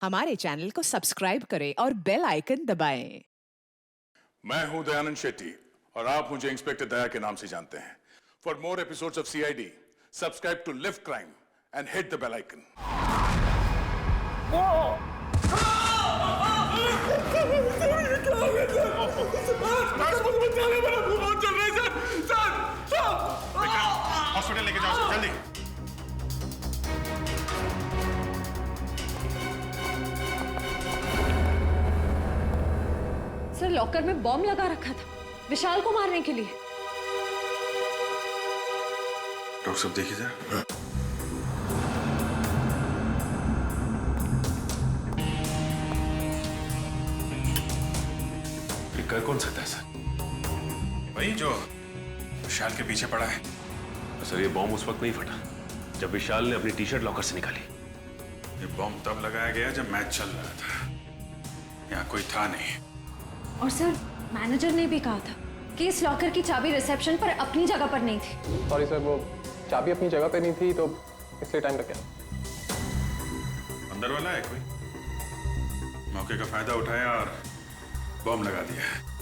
हमारे चैनल को सब्सक्राइब करें और बेल आइकन दबाएं। मैं हूं दयानंद शेट्टी और आप मुझे इंस्पेक्टर दया के नाम से जानते हैं। For more episodes of CID, subscribe to lift crime and hit the bell icon. Hospital लेके जाओ जल्दी। सर, लॉकर में बॉम्ब लगा रखा था विशाल को मारने के लिए। डॉक्टर साहब देखिए जरा। ये कर कौन सकता है सर? वही जो विशाल के पीछे पड़ा है। सर, ये बॉम्ब उस वक्त नहीं फटा जब विशाल ने अपनी टी शर्ट लॉकर से निकाली। ये बॉम्ब तब लगाया गया जब मैच चल रहा था, यहाँ कोई था नहीं। और सर, मैनेजर ने भी कहा था कि इस लॉकर की चाबी रिसेप्शन पर अपनी जगह पर नहीं थी। सॉरी सर, वो चाबी अपनी जगह पे नहीं थी तो इसलिए टाइम लग गया। अंदर वाला है कोई? मौके का फायदा उठाया और बॉम्ब लगा दिया है।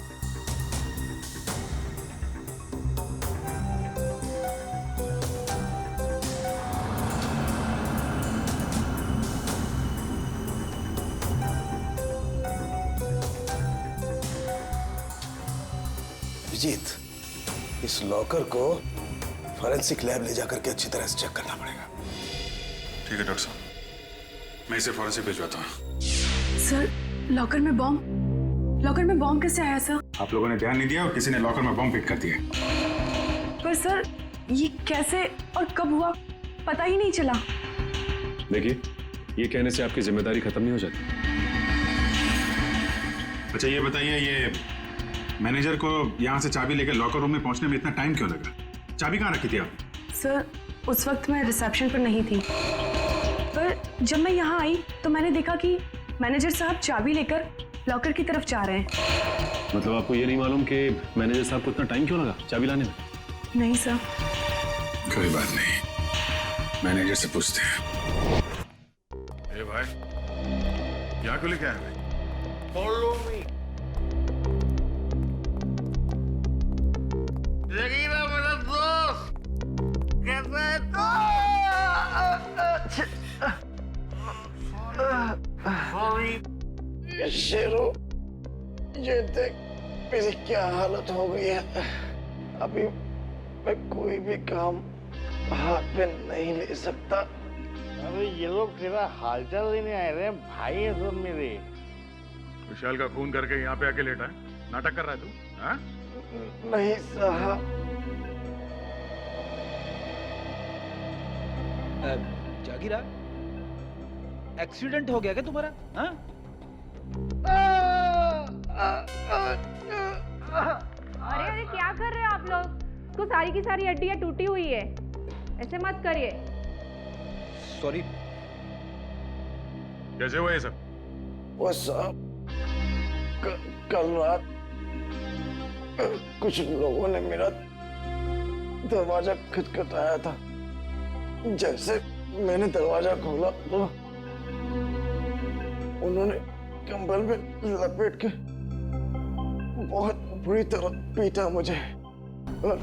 अभिजीत, इस लॉकर को फॉरेंसिक लैब ले जाकर के अच्छी तरह से चेक करना पड़ेगा। ठीक है डॉक्टर साहब, मैं इसे फॉरेंसिक भिजवाता हूँ। सर, लॉकर में बॉम्ब कैसे आया सर? आप लोगों ने ध्यान नहीं दिया और किसी ने लॉकर में बॉम्ब फिट कर दिया। पर सर, ये कैसे और कब हुआ पता ही नहीं चला। देखिए, ये कहने से आपकी जिम्मेदारी खत्म नहीं हो जाती। अच्छा ये बताइए, ये मैनेजर को यहाँ से चाबी लेकर लॉकर रूम में पहुंचने में इतना टाइम क्यों लगा? चाबी कहाँ रखी थी आप? सर, उस वक्त मैं रिसेप्शन पर नहीं थी, पर जब मैं यहाँ आई तो मैंने देखा कि मैनेजर साहब चाबी लेकर लॉकर की तरफ जा रहे हैं। मतलब आपको ये नहीं मालूम कि मैनेजर साहब को इतना टाइम क्यों लगा चाबी लाने में? नहीं सर। कोई बात नहीं, मैनेजर से पूछते हैं। ए भाई, यहाँ क्यों लेके आए भाई? Follow me. जगीरा मेरा दोस्त, कैसा है तू? Sorry. शेरू, ये देख मेरी क्या हालत हो गई है। अभी मैं कोई भी काम हाथ में नहीं ले सकता। अरे ये लोग तेरा हालचाल लेने आए रहे हैं, भाई है सब मेरे। विशाल का खून करके यहाँ पे आके लेटा है, नाटक कर रहा है तू? हाँ? नहीं साहब। जागीरा, एक्सीडेंट हो गया क्या तुम्हारा? हाँ? अरे अरे क्या कर रहे हो आप लोग? तो सारी की सारी हड्डियां टूटी हुई है, ऐसे मत करिए। सॉरी। कैसे हुआ ये सब? वो साहब, कल रात कुछ लोगों ने मेरा दरवाजा खटखटाया था। जैसे मैंने दरवाजा खोला तो उन्होंने कंबल में लपेट के बहुत बुरी तरह पीटा मुझे और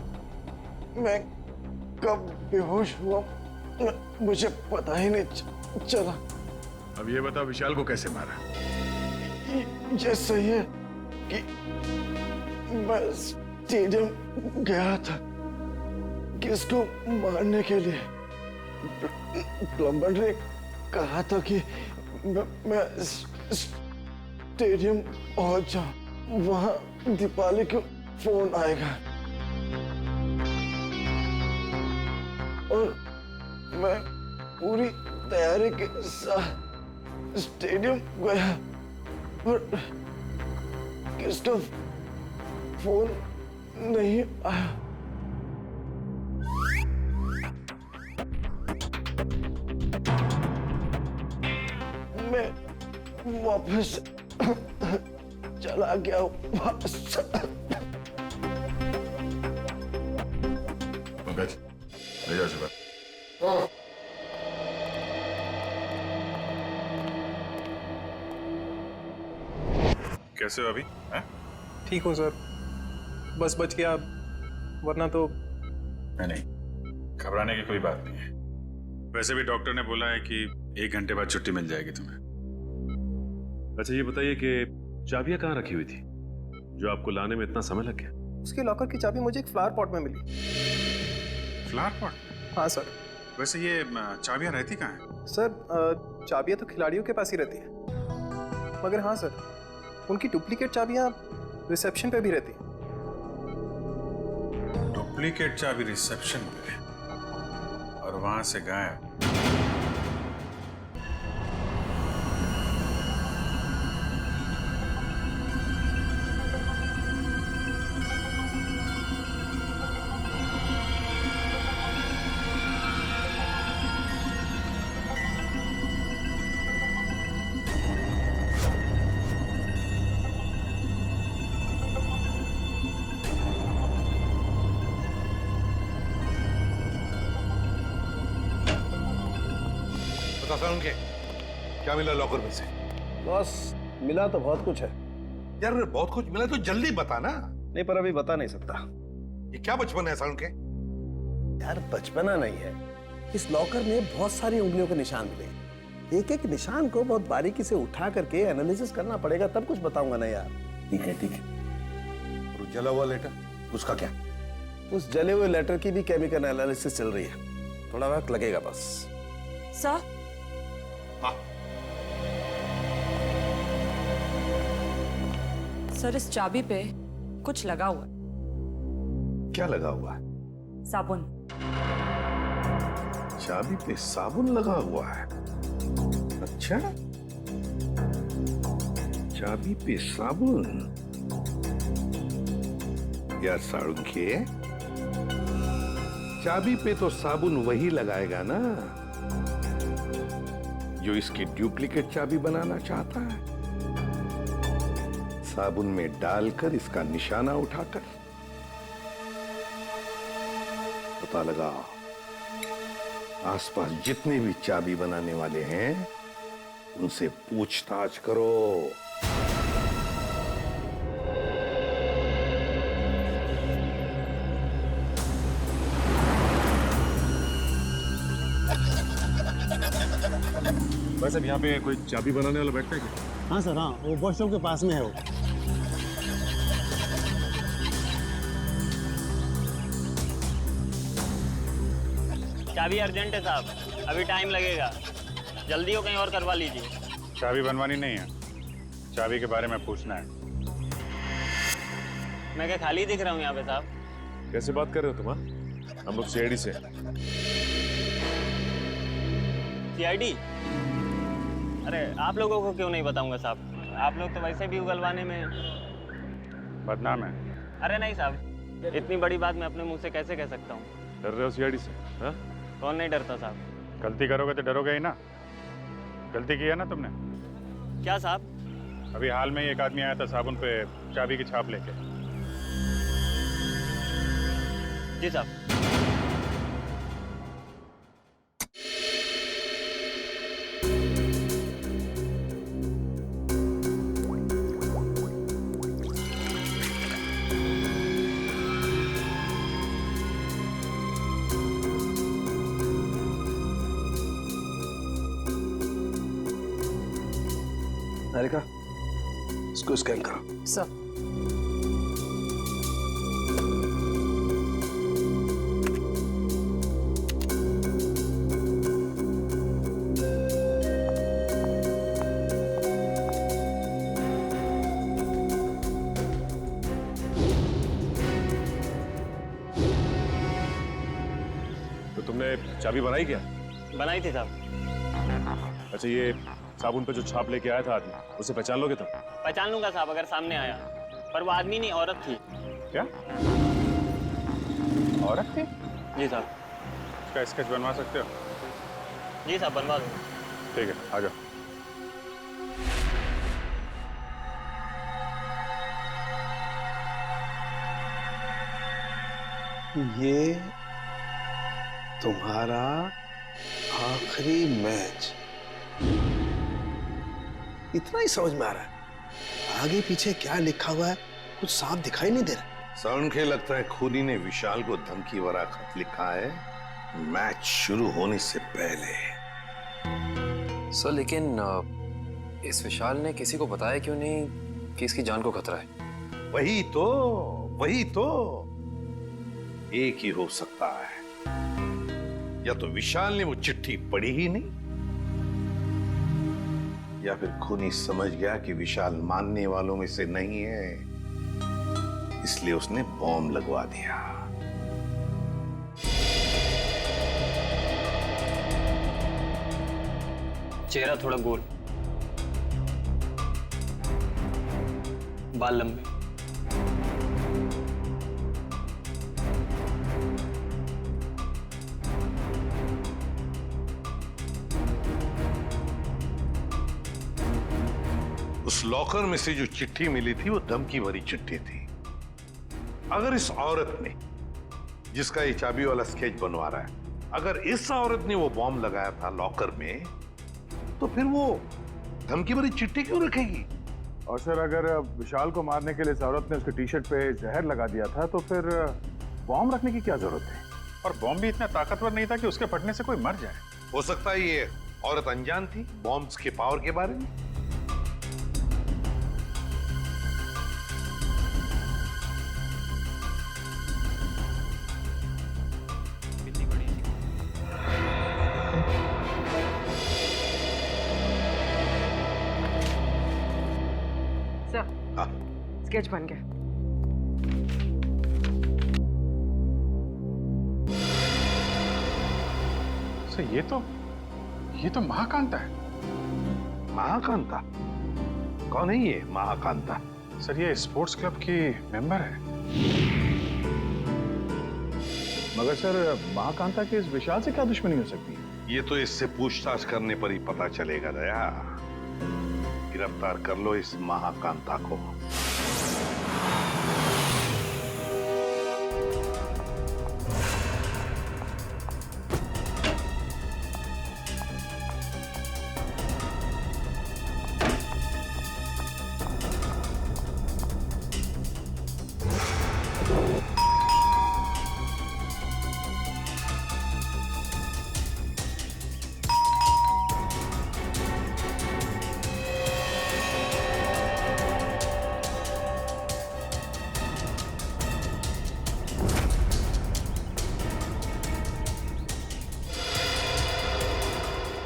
मैं कब बेहोश हुआ मुझे पता ही नहीं चला। अब ये बताओ, विशाल को कैसे मारा? ये सही है कि मैं स्टेडियम गया था किसको मारने के लिए। प्लम्बर ने कहा था कि मैं स्टेडियम पहुंच जाऊं, वहां दीपाली को फोन आएगा और मैं पूरी तैयारी के साथ स्टेडियम गया पर किसका फोन नहीं आया। मैं वापस चला गया पंकज, ले जाओ इसे बाहर। कैसे हो अभी? ठीक हूँ सर, बस बच गया, वरना तो नहीं, घबराने की कोई बात नहीं है। वैसे भी डॉक्टर ने बोला है कि 1 घंटे बाद छुट्टी मिल जाएगी तुम्हें। अच्छा ये बताइए कि चाबियां कहाँ रखी हुई थी जो आपको लाने में इतना समय लग गया? उसके लॉकर की चाबी मुझे एक फ्लावर पॉट में मिली। Flower pot? हाँ सर। वैसे ये चाबियां रहती कहाँ हैं? सर चाबियाँ तो खिलाड़ियों के पास ही रहती है, मगर हाँ सर, उनकी डुप्लीकेट चाबियाँ रिसेप्शन पे भी रहती हैं। डुप्लीकेट चाबी रिसेप्शन पे और वहां से गायब। उनके क्या मिला लॉकर में से? बॉस मिला तो बहुत कुछ है। यार बहुत कुछ मिला तो जल्दी बता ना। नहीं पर अभी बता नहीं सकता। ये क्या बचपन है साउंड के? यार बचपना नहीं है, इस लॉकर में बहुत सारी उंगलियों के निशान मिले। एक एक निशान को बहुत बारीकी से उठा करके एनालिसिस करना पड़ेगा, तब कुछ बताऊंगा ना यार। ठीक है ठीक है। और जला हुआ लेटर उसका क्या? उस जले हुए लेटर की भी केमिकल एनालिसिस चल रही है, थोड़ा वक्त लगेगा बस। सर हाँ सर, इस चाबी पे कुछ लगा हुआ है। क्या लगा हुआ है? साबुन। चाबी पे साबुन लगा हुआ है? अच्छा, चाबी पे साबुन। यार साळुंखे, चाबी पे तो साबुन वही लगाएगा ना जो इसकी डुप्लीकेट चाबी बनाना चाहता है। साबुन में डालकर इसका निशाना उठाकर पता लगा आसपास जितने भी चाबी बनाने वाले हैं उनसे पूछताछ करो। वैसे अब यहाँ पे कोई चाबी बनाने वाला बैठता है क्या? हाँ सर, हाँ, वो वॉशरूम के पास में है वो। चाबी अर्जेंट है साहब, अभी टाइम लगेगा, जल्दी हो कहीं और करवा लीजिए। चाबी बनवानी नहीं है, चाबी के बारे में पूछना है। मैं क्या खाली दिख रहा हूँ यहाँ पे साहब? कैसे बात कर रहे हो तुम? हम लोग सीआईडी से। सीआईडी? अरे आप लोगों को क्यों नहीं बताऊंगा साहब, आप लोग तो वैसे भी उगलवाने में बदनाम है। अरे नहीं साहब, इतनी बड़ी बात मैं अपने मुंह से कैसे कह सकता हूँ? डर रहे हो सीआईडी से? हाँ? कौन नहीं डरता साहब? गलती करोगे तो डरोगे ही ना। गलती की है ना तुमने? क्या साहब? अभी हाल में ही एक आदमी आया था साबुन पे चाबी की छाप लेके। जी साहब। हारिका, इसको स्कैन करो। सर। तो तुमने चाबी बनाई क्या? बनाई थी साहब। अच्छा ये साबुन पे जो छाप लेके आया था आदमी, उसे पहचान लोगे तुम? पहचान लूंगा साहब अगर सामने आया, पर वो आदमी नहीं औरत थी। क्या? औरत थी? जी साहब। इसका स्केच बनवा सकते हो? जी साहब बनवा दो। ठीक है, आ जाओ। ये तुम्हारा आखिरी मैच, इतना ही समझ में आ रहा है? आगे पीछे क्या लिखा हुआ है कुछ साफ दिखाई नहीं दे रहा। सरण के लगता है खूनी ने विशाल को धमकी भरा खत लिखा है मैच शुरू होने से पहले। सर लेकिन इस विशाल ने किसी को बताया क्यों नहीं कि इसकी जान को खतरा है? वही तो एक ही हो सकता है, या तो विशाल ने वो चिट्ठी पढ़ी ही नहीं, या फिर खूनी समझ गया कि विशाल मानने वालों में से नहीं है, इसलिए उसने बॉम्ब लगवा दिया। चेहरा थोड़ा गोल, बाल लंबे, उस लॉकर में से जो चिट्ठी मिली थी वो धमकी भरी चिट्ठी थी। अगर इस औरत ने, जिसका ये चाबी वाला स्केच बनवा रहा है, अगर इस औरत ने वो बॉम्ब लगाया था लॉकर में, तो फिर वो धमकी भरी चिट्ठी क्यों रखेगी? और सर अगर विशाल को मारने के लिए इस औरत ने उसके टी शर्ट पे जहर लगा दिया था तो फिर बॉम्ब रखने की क्या जरूरत है? और बॉम्ब भी इतना ताकतवर नहीं था कि उसके फटने से कोई मर जाए। हो सकता है ये औरत अनजान थी बॉम्ब्स के पावर के बारे में। स्केच बन गया। सर ये तो महाकांता है। महाकांता? कौन है ये महाकांता? सर ये स्पोर्ट्स क्लब की मेंबर है। मगर सर महाकांता के इस विशाल से क्या दुश्मनी हो सकती है? ये तो इससे पूछताछ करने पर ही पता चलेगा दया। गिरफ्तार कर लो इस महाकांता को।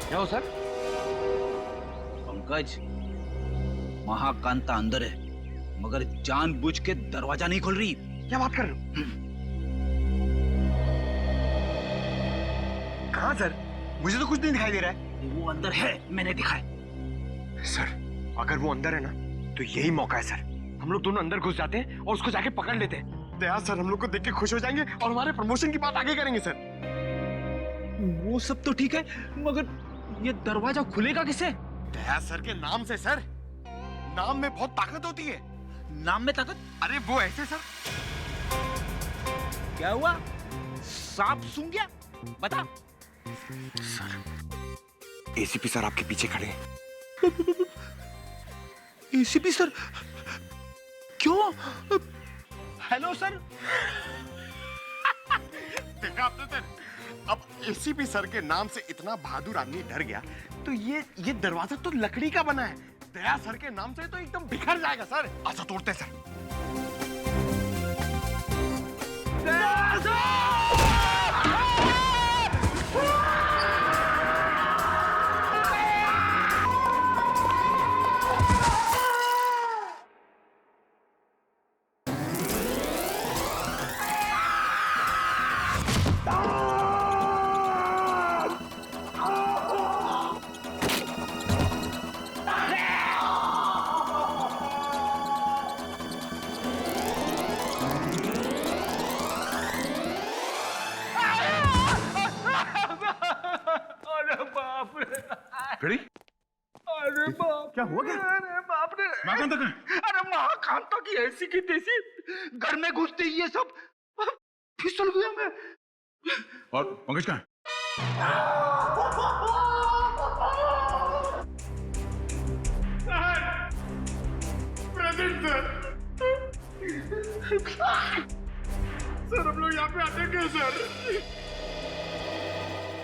क्या हो सर? पंकज, महाकांता अंदर है मगर जानबूझ के दरवाजा नहीं खोल रही। क्या बात कर रहे हो? कहाँ सर? मुझे तो कुछ नहीं दिखाई दे रहा है। वो अंदर है, मैंने दिखा है। सर अगर वो अंदर है ना तो यही मौका है सर। हम लोग दोनों अंदर घुस जाते हैं और उसको जाके पकड़ लेते हैं। दया सर हम लोग को देख के खुश हो जाएंगे और हमारे प्रमोशन की बात आगे करेंगे सर। वो सब तो ठीक है मगर ये दरवाजा खुलेगा किससे? दया सर के नाम से सर। नाम में बहुत ताकत होती है। नाम में ताकत? अरे वो ऐसे सर। क्या हुआ? सांप सूंघ गया? बता। सर एसीपी सर आपके पीछे खड़े हैं। ACP sir? क्यों? Hello sir. देखा आपने सर, अब एसीपी सर के नाम से इतना बहादुर आदमी डर गया तो ये दरवाजा तो लकड़ी का बना है। दया सर के नाम से तो एकदम बिखर जाएगा सर। अच्छा तोड़ते सर। दया सर! खड़ी? अरे बाप, क्या हुआ क्या? अरे बाप रे। महाकांता कहाँ है? अरे महाकांता की ऐसी की तैसी घर में घुसते ही ये सब फिसल गया मैं। और पंकज कहाँ है? प्रेजेंट सर हम लोग यहाँ पे आते हैं सर।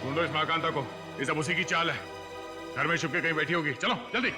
ढूंढो इस महाकांता को, ये सब उसी की चाल है। घर में छुप के कहीं बैठी होगी, चलो जल्दी।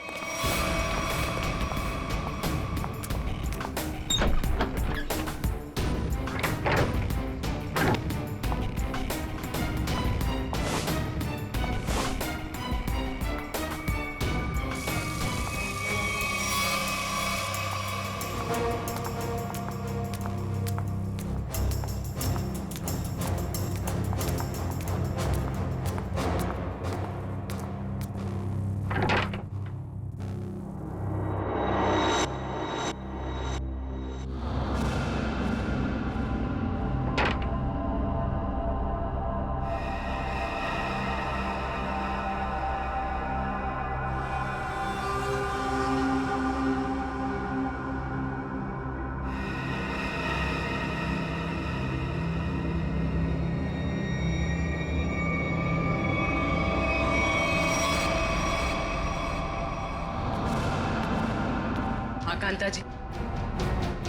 कांता जी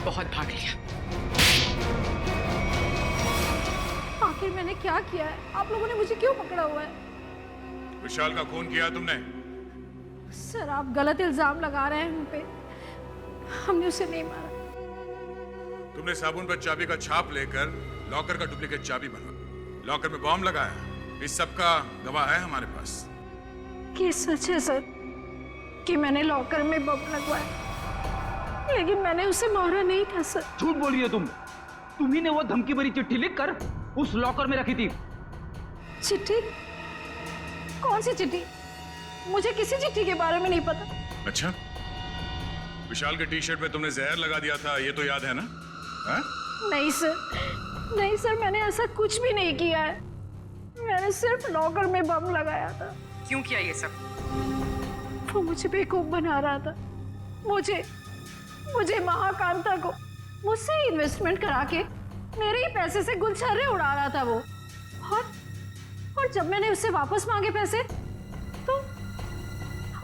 बहुत भाग लिया। आखिर मैंने क्या किया है? आप लोगों ने मुझे क्यों पकड़ा हुआ है? विशाल का खून किया तुमने? सर आप गलत इल्जाम लगा रहे हैं हम पे। हमने उसे नहीं मारा। तुमने साबुन पर चाबी का छाप लेकर लॉकर का डुप्लीकेट चाबी बनवा, लॉकर में बॉम्ब लगाया। इस सब का गवाह है हमारे पास। ये सच है सर कि मैंने लॉकर में बम लगवाया, लेकिन मैंने उसे मारा नहीं था सर। झूठ बोल रही हो तुम। तुम्ही ने वो धमकी भरी चिट्ठी लिखकर उस लॉकर में रखी थी। चिट्ठी? कौन सी चिट्ठी? मुझे किसी चिट्ठी के बारे में नहीं पता। अच्छा, विशाल के टी शर्ट में तुमने जहर लगा दिया था, ये तो याद है ना? हा? नहीं सर, नहीं सर, मैंने ऐसा कुछ भी नहीं किया है। मैंने सिर्फ लॉकर में बम लगाया था। क्यों किया ये सब? वो मुझे बेवकूफ बना रहा था। मुझे महाकांता को मुझसे इन्वेस्टमेंट करा के मेरे ही पैसे से गुलछर्रे उड़ा रहा था वो। और जब मैंने उससे वापस मांगे पैसे तो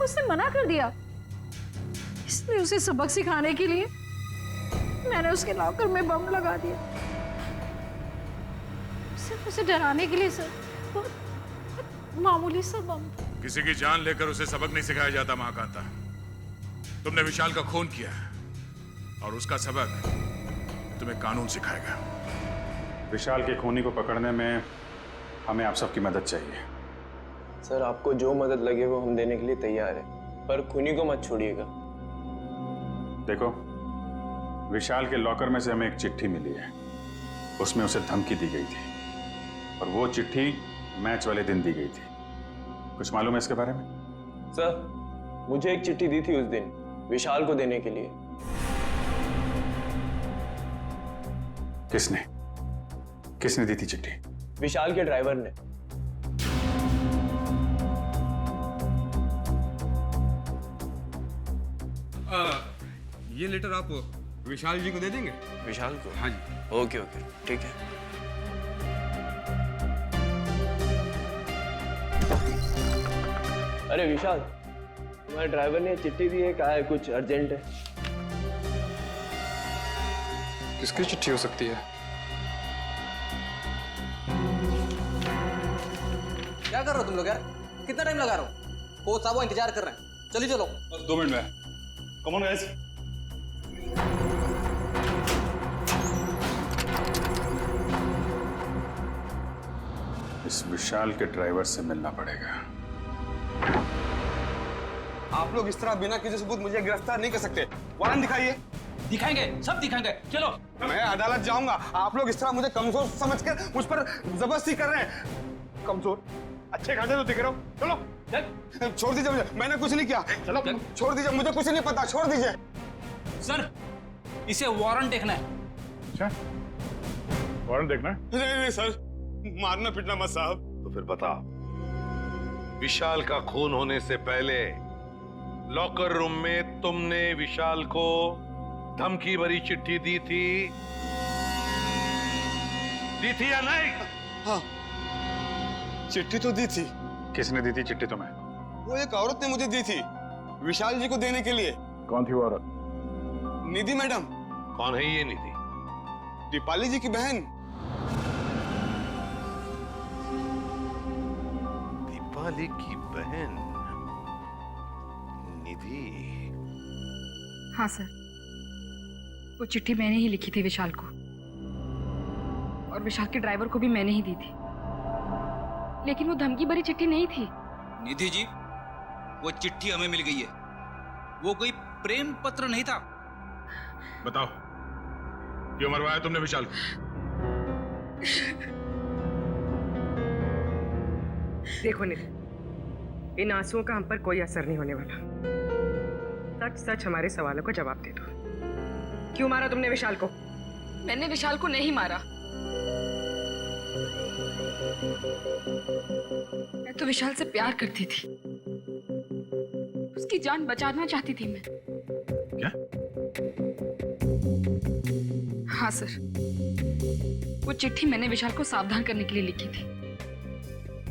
उसने मना कर दिया। इसलिए उसे सबक सिखाने के लिए मैंने उसके लॉकर में बम लगा दिया, सिर्फ उसे डराने के लिए सर। वो मामूली सा बम था। किसी की जान लेकर उसे सबक नहीं सिखाया जाता महाकांता। तुमने विशाल का खून किया है और उसका सबक तुम्हें कानून सिखाएगा। विशाल के खूनी को पकड़ने में हमें आप सबकी मदद चाहिए। सर आपको जो मदद लगे वो हम देने के लिए तैयार हैं, पर खूनी को मत छोड़िएगा। देखो, विशाल के लॉकर में से हमें एक चिट्ठी मिली है, उसमें उसे धमकी दी गई थी और वो चिट्ठी मैच वाले दिन दी गई थी। कुछ मालूम है इसके बारे में? सर मुझे एक चिट्ठी दी थी उस दिन विशाल को देने के लिए। किसने दी थी चिट्ठी? विशाल के ड्राइवर ने। ये लेटर आप विशाल जी को दे देंगे? विशाल को? हाँ जी। ओके ओके ठीक है। अरे विशाल, तुम्हारे ड्राइवर ने चिट्ठी दी है, कहा है कुछ अर्जेंट है। किसकी चिट्ठी हो सकती है? क्या कर रहे हो तुम लोग यार? कितना टाइम लगा रहे हो? कोच साहब वो इंतजार कर रहे हैं। चलिए चलो। बस 2 मिनट में। Come on guys. इस विशाल के ड्राइवर से मिलना पड़ेगा। आप लोग इस तरह बिना किसी सबूत मुझे गिरफ्तार नहीं कर सकते। वारंट दिखाइए। दिखाएंगे, सब दिखाएंगे। चलो। मैं अदालत जाऊंगा। आप लोग इस तरह मुझे कमजोर समझकर मुझ पर जबरदस्ती कर रहे हैं। कमजोर? अच्छे खासे तो दिख रहे हो। चलो छोड़ दीजिए मुझे, मैंने कुछ नहीं किया। चलो छोड़ दीजिए, मुझे कुछ नहीं पता, छोड़ दीजिए। सर इसे वारंट देखना है। अच्छा, वारंट देखना है? नहीं सर, मारना पीटना मत साहब। तो फिर बता, विशाल का खून होने से पहले लॉकर रूम में तुमने विशाल को धमकी भरी चिट्ठी दी थी या नहीं? हाँ, चिट्ठी तो दी थी। किसने दी थी चिट्ठी तुम्हें? वो एक औरत ने मुझे दी थी विशाल जी को देने के लिए। कौन थी वो औरत? निधि मैडम। कौन है ये निधि? दीपाली जी की बहन। दीपाली की बहन निधि? हाँ सर, वो चिट्ठी मैंने ही लिखी थी विशाल को, और विशाल के ड्राइवर को भी मैंने ही दी थी, लेकिन वो धमकी भरी चिट्ठी नहीं थी। निधि जी, वो चिट्ठी हमें मिल गई है, वो कोई प्रेम पत्र नहीं था। बताओ, क्यों मरवाया तुमने विशाल को? देखो निधि, इन आंसुओं का हम पर कोई असर नहीं होने वाला। सच सच हमारे सवालों का जवाब दे दो। क्यों मारा तुमने विशाल को? मैंने विशाल को नहीं मारा। मैं तो विशाल से प्यार करती थी, उसकी जान बचाना चाहती थी मैं। क्या? हाँ सर, वो चिट्ठी मैंने विशाल को सावधान करने के लिए लिखी थी।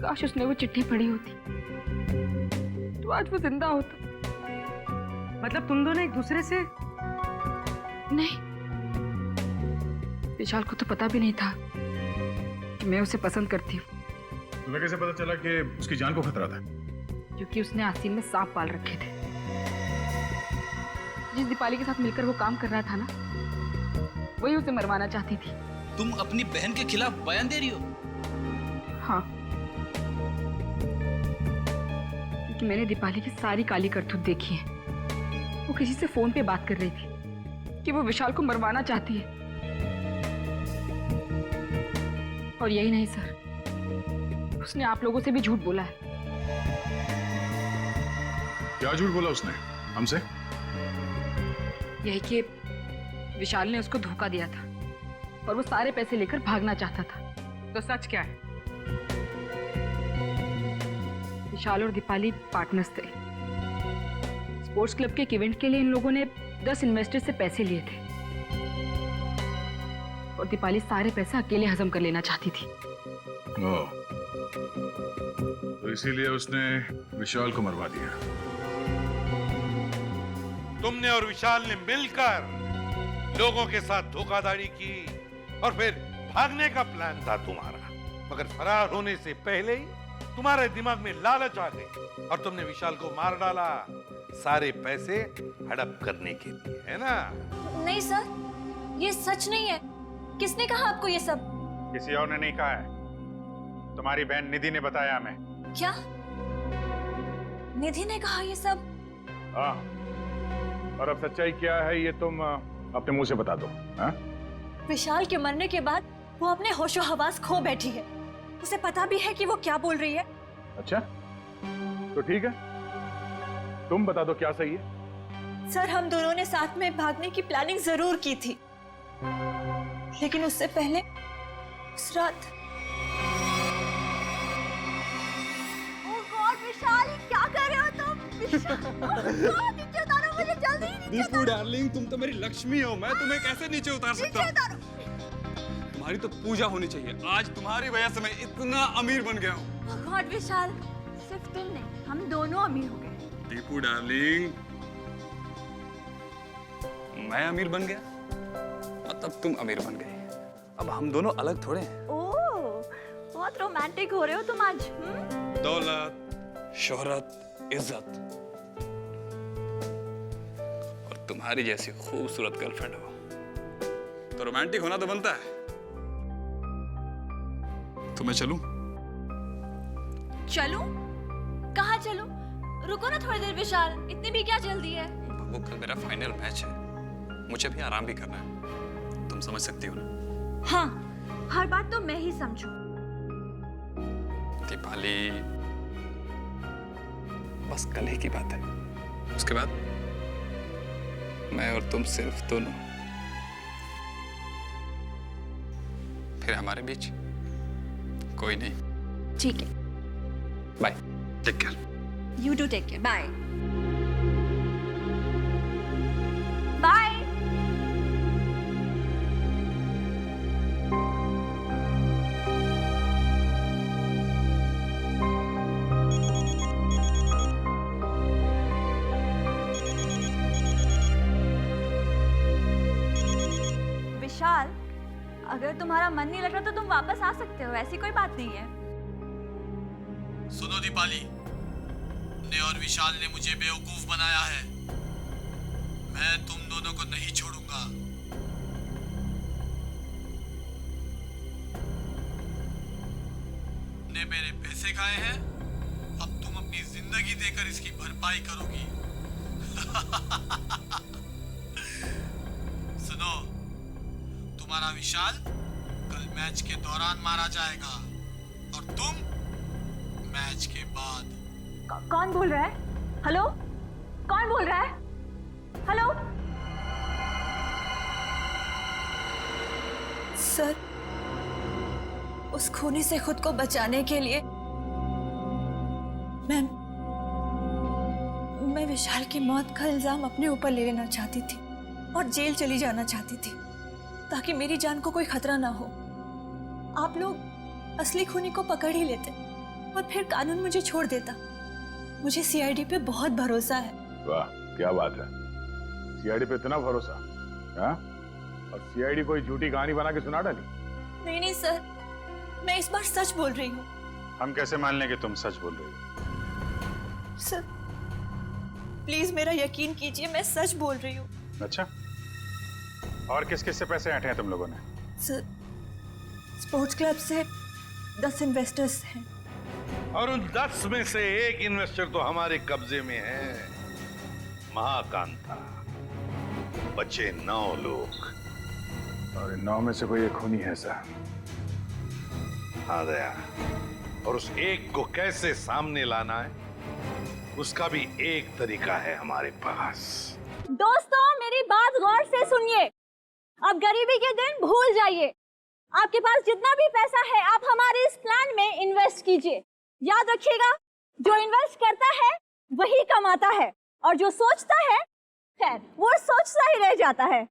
काश उसने वो चिट्ठी पढ़ी होती तो आज वो जिंदा होता। मतलब तुम दोनों एक दूसरे से? नहीं, विशाल को तो पता भी नहीं था कि मैं उसे पसंद करती हूँ। तुम्हें कैसे पता चला कि उसकी जान को खतरा था? क्योंकि उसने आसीन में सांप पाल रखे थे। जिस दीपाली के साथ मिलकर वो काम कर रहा था ना, वही उसे मरवाना चाहती थी। तुम अपनी बहन के खिलाफ बयान दे रही हो? हाँ, क्योंकि मैंने दीपाली की सारी काली करतूत देखी है। वो किसी से फोन पे बात कर रही थी कि वो विशाल को मरवाना चाहती है। और यही नहीं सर, उसने आप लोगों से भी झूठ बोला है। क्या झूठ बोला उसने हमसे? यही कि विशाल ने उसको धोखा दिया था और वो सारे पैसे लेकर भागना चाहता था। तो सच क्या है? विशाल और दीपाली पार्टनर्स थे। स्पोर्ट्स क्लब के एक इवेंट के लिए इन लोगों ने 10 इन्वेस्टर से पैसे लिए थे और दीपाली सारे पैसे अकेले हजम कर लेना चाहती थी। तो इसीलिए उसने विशाल को मरवा दिया। तुमने और विशाल ने मिलकर लोगों के साथ धोखाधड़ी की और फिर भागने का प्लान था तुम्हारा, मगर फरार होने से पहले ही तुम्हारे दिमाग में लालच आ गई और तुमने विशाल को मार डाला, सारे पैसे हड़प करने के लिए, है ना? नहीं सर, ये सच नहीं है। किसने कहा आपको ये सब? किसी और ने नहीं कहा है, तुम्हारी बहन निधि ने बताया हमें। क्या? निधि ने कहा ये सब? हाँ, और अब सच्चाई क्या है ये तुम अपने मुंह से बता दो। हाँ? विशाल के मरने के बाद वो अपने होशो हवास खो बैठी है। उसे पता भी है कि वो क्या बोल रही है। अच्छा, तो ठीक है, तुम बता दो क्या सही है। सर, हम दोनों ने साथ में भागने की प्लानिंग जरूर की थी, लेकिन उससे पहले उस रात। ओह गॉड विशाल, क्या कर रहे हो तुम? नीचे उतारो मुझे जल्दी, नीचे दीपू डार्लिंग, तुम तो मेरी लक्ष्मी हो, मैं तुम्हें कैसे नीचे उतार सकता हूँ? तुम्हारी तो पूजा होनी चाहिए। आज तुम्हारी वजह से मैं इतना अमीर बन गया हूँ। ओह गॉड विशाल, सिर्फ तुम नहीं, हम दोनों अमीर हो गए। दीपू डार्लिंग, मैं अमीर बन गया मतलब तुम अमीर बन गई। अब हम दोनों अलग थोड़े हैं। ओह, बहुत रोमांटिक हो रहे हो तुम आज। दौलत, शोहरत, इज्जत और तुम्हारी जैसी खूबसूरत गर्लफ्रेंड हो तो रोमांटिक होना तो बनता है। तो मैं चलूं? चलूं? कहाँ चलूं? रुको ना थोड़ी देर विशाल, इतनी भी क्या जल्दी है? बाबू, कल मेरा फाइनल मैच है, मुझे भी आराम भी करना है, तुम समझ सकती हो ना? हाँ, हर बात तो मैं ही समझूं। दीपाली, बस कल ही की बात है, उसके बाद मैं और तुम सिर्फ दोनों, फिर हमारे बीच कोई नहीं। ठीक है, bye, take care. You do take care. Bye. Bye. अगर तुम्हारा मन नहीं लग रहा तो तुम वापस आ सकते हो, ऐसी कोई बात नहीं है। सुनो दीपाली, ने और विशाल ने मुझे बेवकूफ बनाया है। मैं तुम दोनों को नहीं छोड़ूंगा। ने मेरे पैसे खाए हैं, अब तुम अपनी जिंदगी देकर इसकी भरपाई करोगी। सुनो, तुम्हारा विशाल कल मैच के दौरान मारा जाएगा और तुम मैच के बाद। कौन बोल रहा है? हेलो, कौन बोल रहा है? हेलो सर, उस खूनी से खुद को बचाने के लिए मैं विशाल की मौत का इल्जाम अपने ऊपर ले लेना चाहती थी और जेल चली जाना चाहती थी ताकि मेरी जान को कोई खतरा ना हो। आप लोग असली खूनी को पकड़ ही लेते और फिर कानून मुझे छोड़ देता। मुझे सीआईडी पे बहुत भरोसा है। वाह, क्या बात है, सीआईडी पे इतना भरोसा? हाँ? और सीआईडी कोई झूठी कहानी बना के सुना डाली? नहीं नहीं सर, मैं इस बार सच बोल रही हूँ। हम कैसे मान लें कि तुम सच बोल रही हो? सर प्लीज मेरा यकीन कीजिए, मैं सच बोल रही हूँ। अच्छा, और किस किस से पैसे ऐंठे हैं तुम लोगों ने? सर स्पोर्ट्स क्लब से 10 इन्वेस्टर्स हैं। और उन 10 में से एक इन्वेस्टर तो हमारे कब्जे में है, महाकांता। बचे 9 लोग और इन 9 में से कोई एक खूनी है सर। हाँ दया, और उस एक को कैसे सामने लाना है उसका भी एक तरीका है हमारे पास। दोस्तों मेरी बात गौर से सुनिए, अब गरीबी के दिन भूल जाइए। आपके पास जितना भी पैसा है आप हमारे इस प्लान में इन्वेस्ट कीजिए। याद रखिएगा, जो इन्वेस्ट करता है वही कमाता है और जो सोचता है खैर वो सोचता ही रह जाता है।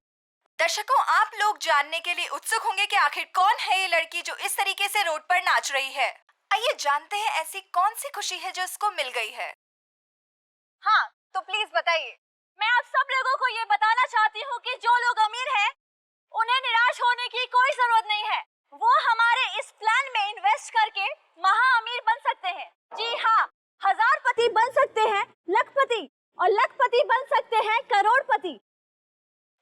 दर्शकों, आप लोग जानने के लिए उत्सुक होंगे कि आखिर कौन है ये लड़की जो इस तरीके से रोड पर नाच रही है। आइए जानते हैं ऐसी कौन सी खुशी है जो इसको मिल गई है। हाँ तो प्लीज बताइए। मैं आप सब लोगों को ये बताना चाहती हूँ कि जो लोग अमीर हैं उन्हें निराश होने की कोई जरूरत नहीं है। वो हमारे इस प्लान में इन्वेस्ट करके महा अमीर बन सकते हैं। जी हाँ, हजारपति बन सकते हैं लखपति, और लखपति बन सकते हैं करोड़पति।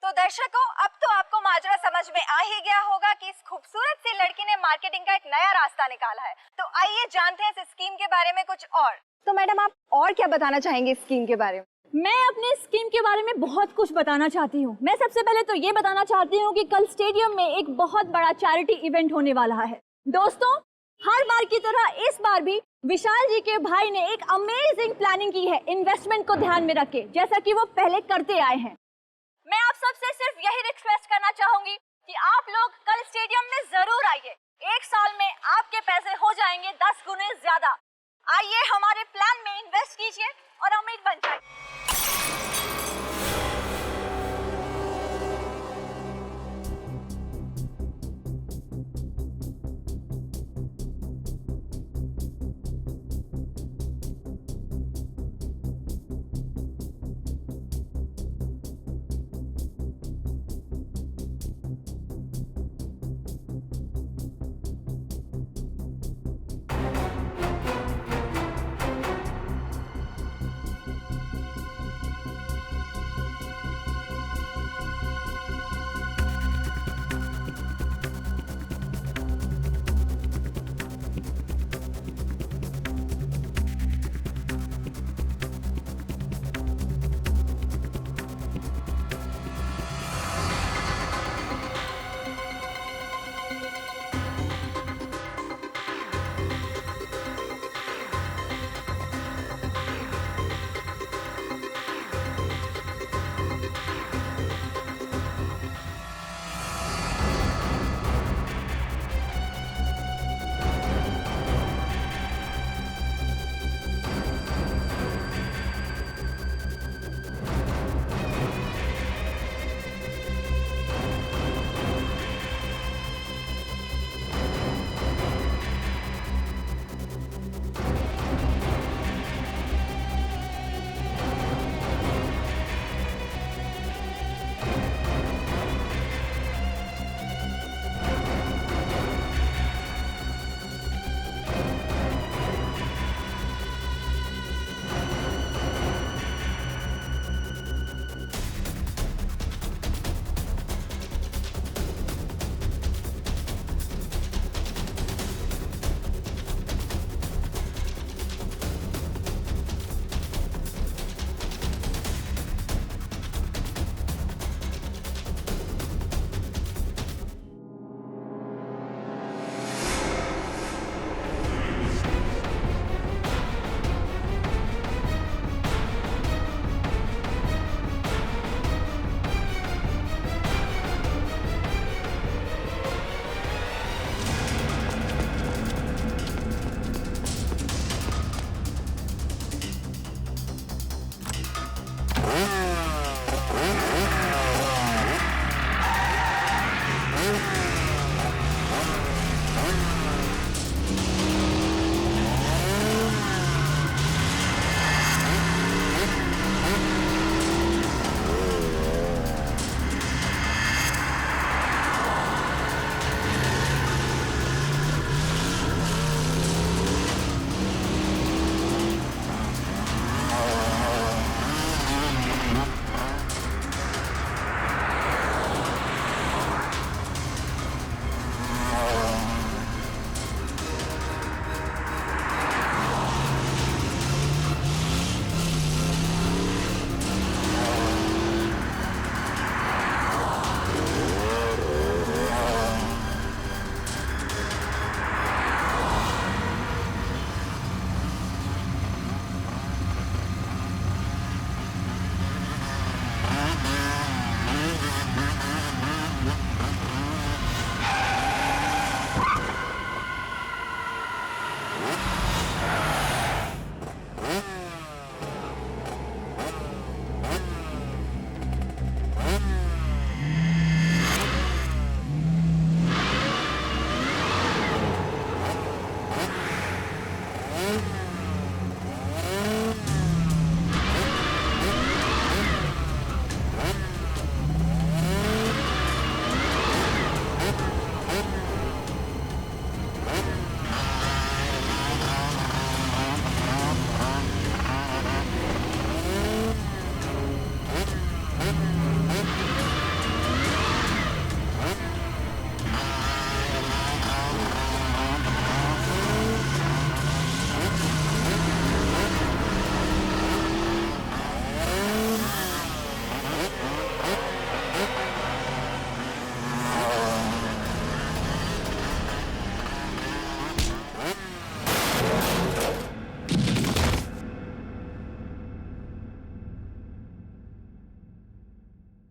तो दर्शकों, अब तो आपको माजरा समझ में आ ही गया होगा कि इस खूबसूरत सी लड़की ने मार्केटिंग का एक नया रास्ता निकाला है। तो आइए जानते हैं इस स्कीम के बारे में कुछ और। तो मैडम आप और क्या बताना चाहेंगे इस स्कीम के बारे में? मैं अपने स्कीम के बारे में बहुत कुछ बताना चाहती हूँ। मैं सबसे पहले तो ये बताना चाहती हूँ कि कल स्टेडियम में एक बहुत बड़ा चैरिटी इवेंट होने वाला है। दोस्तों, हर बार की तरह इस बार भी विशाल जी के भाई ने एक अमेजिंग प्लानिंग की है इन्वेस्टमेंट को ध्यान में रख के, जैसा कि वो पहले करते आए हैं। मैं आप सबसे सिर्फ यही रिक्वेस्ट करना चाहूंगी कि आप लोग कल स्टेडियम में जरूर आइए। 1 साल में आपके पैसे हो जाएंगे 10 गुने ज्यादा। आइए हमारे प्लान में इन्वेस्ट कीजिए और अमीर बन जाइए।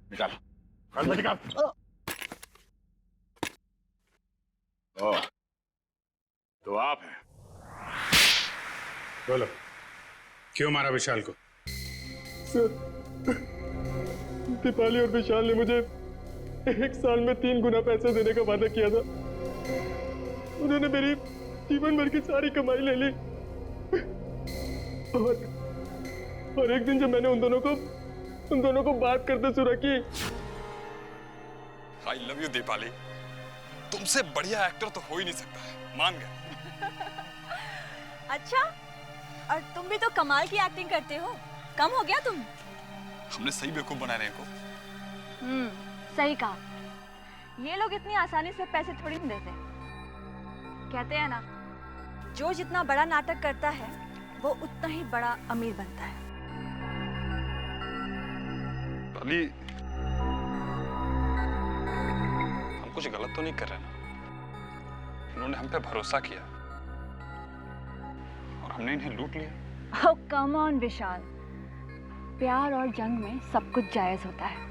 निकाल निकाल बेटी निकाल। ओह, तो आप हैं। बोलो, क्यों मारा विशाल को? सर, दीपाली और विशाल ने मुझे 1 साल में 3 गुना पैसे देने का वादा किया था। उन्होंने मेरी जीवन भर की सारी कमाई ले ली। और एक दिन जब मैंने उन दोनों को बात करते सुना कि आई लव यू दीपाली, तुमसे बढ़िया एक्टर तो हो ही नहीं सकता है, मान गए। अच्छा, और तुम भी तो कमाल की एक्टिंग करते हो। कम हो गया तुम? हमने सही बेवकूफ बना रहे हैं सही कहा। ये लोग इतनी आसानी से पैसे थोड़ी नहीं देते। कहते हैं ना, जो जितना बड़ा नाटक करता है वो उतना ही बड़ा अमीर बनता है। दीपाली, हम कुछ गलत तो नहीं कर रहे ना? उन्होंने हम पे भरोसा किया और हमने इन्हें लूट लिया। ओह कम ऑन विशाल, प्यार और जंग में सब कुछ जायज होता है।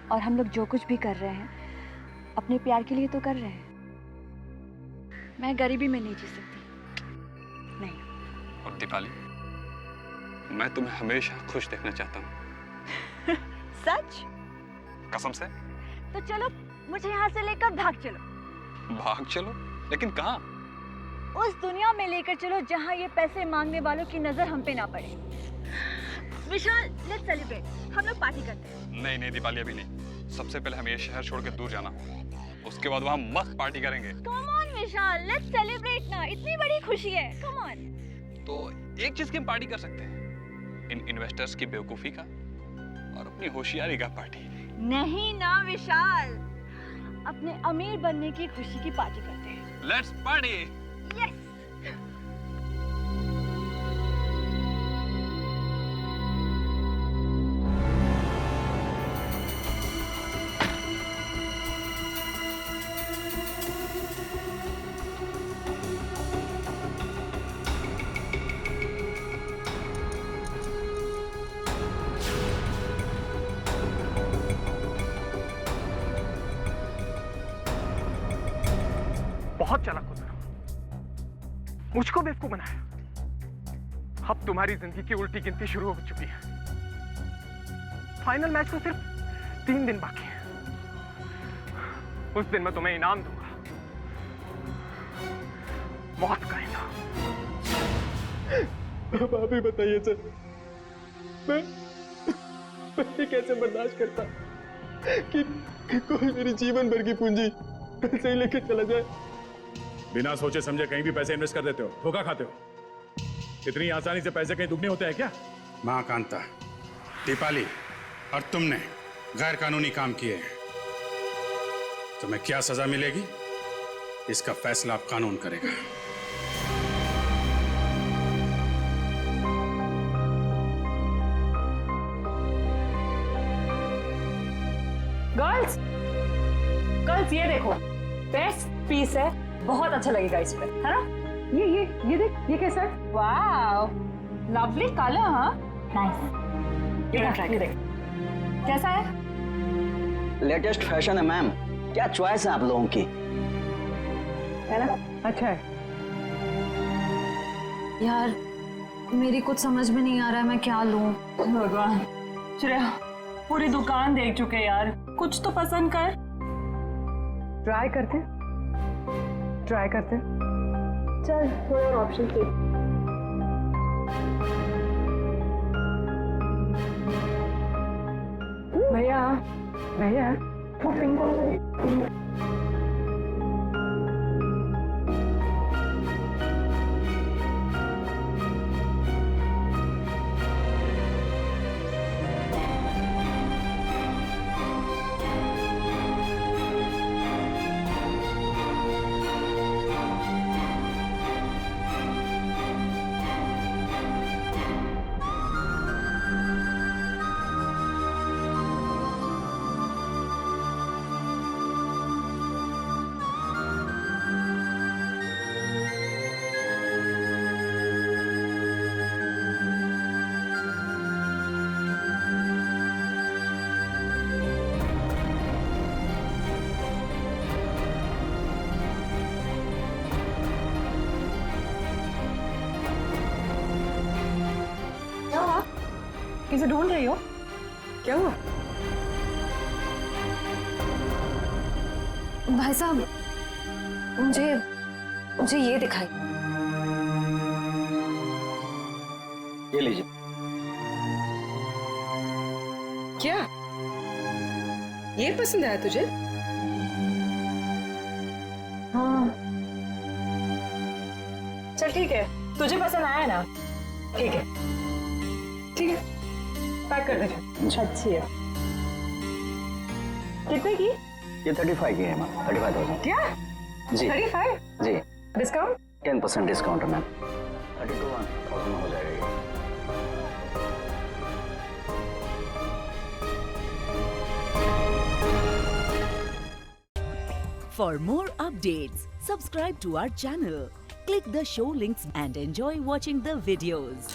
और हम लोग जो कुछ भी कर रहे हैं अपने प्यार के लिए तो कर रहे हैं। मैं गरीबी में नहीं जी सकती, नहीं। और दीपाली, मैं तुम्हें हमेशा खुश देखना चाहता हूँ। सच? कसम से। तो चलो, मुझे यहाँ से लेकर भाग चलो। भाग चलो? लेकिन कहाँ? उस दुनिया में लेकर चलो जहाँ ये पैसे मांगने वालों की नजर हम पे ना पड़े। विशाल, लेट्स सेलिब्रेट। हम लोग पार्टी करते हैं। नहीं नहीं दीपाली, अभी नहीं। सबसे पहले हमें ये शहर छोड़ के दूर जाना, उसके बाद वहाँ मस्त पार्टी करेंगे। Come on Vishal, let's celebrate ना। इतनी बड़ी खुशी है, कम ऑन। तो एक चीज की हम पार्टी कर सकते हैं, इन इन्वेस्टर्स की बेवकूफी का और अपनी होशियारी का पार्टी। नहीं ना विशाल, अपने अमीर बनने की खुशी की पार्टी करते हैं। Let's party. यस। बहुत चालाक हो तुम, मुझको बेवकूफ बनाया। अब तुम्हारी जिंदगी की उल्टी गिनती शुरू हो चुकी है। फाइनल मैच को सिर्फ 3 दिन बाकी है। उस दिन मैं तुम्हें इनाम दूंगा, मौत का इनाम। अब आप ही बताइए सर, मैं कैसे बर्दाश्त करता कि कोई मेरी जीवन भर की पूंजी पैसे ही लेके चला जाए। बिना सोचे समझे कहीं भी पैसे इन्वेस्ट कर देते हो, धोखा खाते हो। इतनी आसानी से पैसे कहीं दुगने होते हैं क्या? मां कांता, दीपाली और तुमने गैर कानूनी काम किए हैं। तुम्हें क्या सजा मिलेगी, इसका फैसला अब कानून करेगा। गर्ल्स ये देखो, बेस्ट पीस है, बहुत अच्छा लगेगा इस पे, है ना? ये देख, ये कैसा है? Wow, lovely colour. हाँ, नाइस। ये ट्राई देख, कैसा है? लेटेस्ट फैशन है मैम, क्या चॉइस है आप लोगों की, है ना? अच्छा है यार, मेरी कुछ समझ में नहीं आ रहा है मैं क्या लूं। भगवान, श्रेया पूरी दुकान देख चुके यार, कुछ तो पसंद कर। ट्राई करते चल, थोड़ा और ऑप्शन दे। भैया वो पिंक वाला किसे ढूंढ रही हो? क्या हुआ? भाई साहब, मुझे ये दिखाई। ये लीजिए। क्या ये पसंद आया तुझे? हाँ, चल ठीक है, तुझे पसंद आया ना? ठीक है, ठीक है, पैक कर दे। अच्छी है। कितने की? ये 35 की है मैम, 35,000। क्या? जी 35? जी। डिस्काउंट? 10% डिस्काउंट है मैम, 32,000 में हो जाएगा ये। For more updates, subscribe to our channel, click the show links and enjoy watching the videos.